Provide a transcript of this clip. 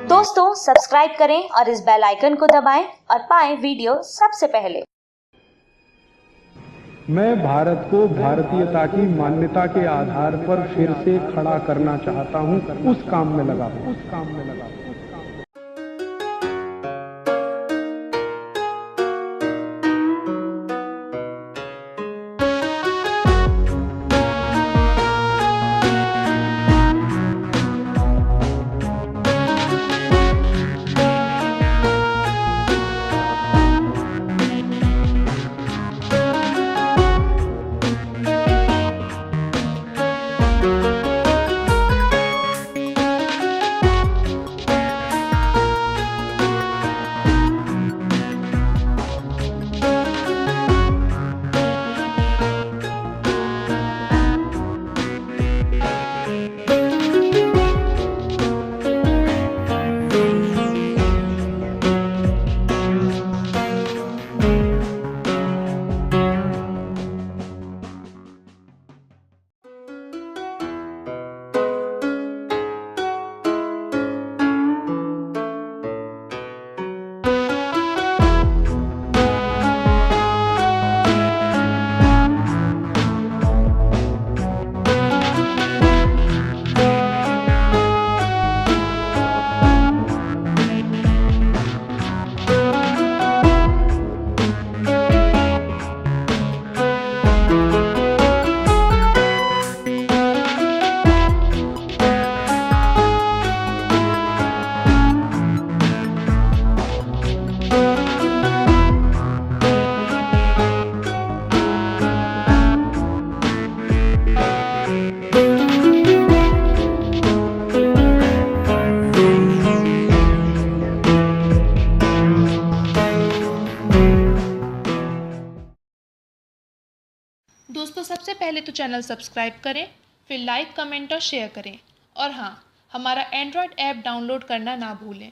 दोस्तों सब्सक्राइब करें और इस बेल आइकन को दबाएं और पाएं वीडियो सबसे पहले। मैं भारत को भारतीयता की मान्यता के आधार पर फिर से खड़ा करना चाहता हूं, उस काम में लगा हूं। दोस्तों सबसे पहले तो चैनल सब्सक्राइब करें, फिर लाइक, कमेंट और शेयर करें। और हाँ, हमारा एंड्रॉयड ऐप डाउनलोड करना ना भूलें।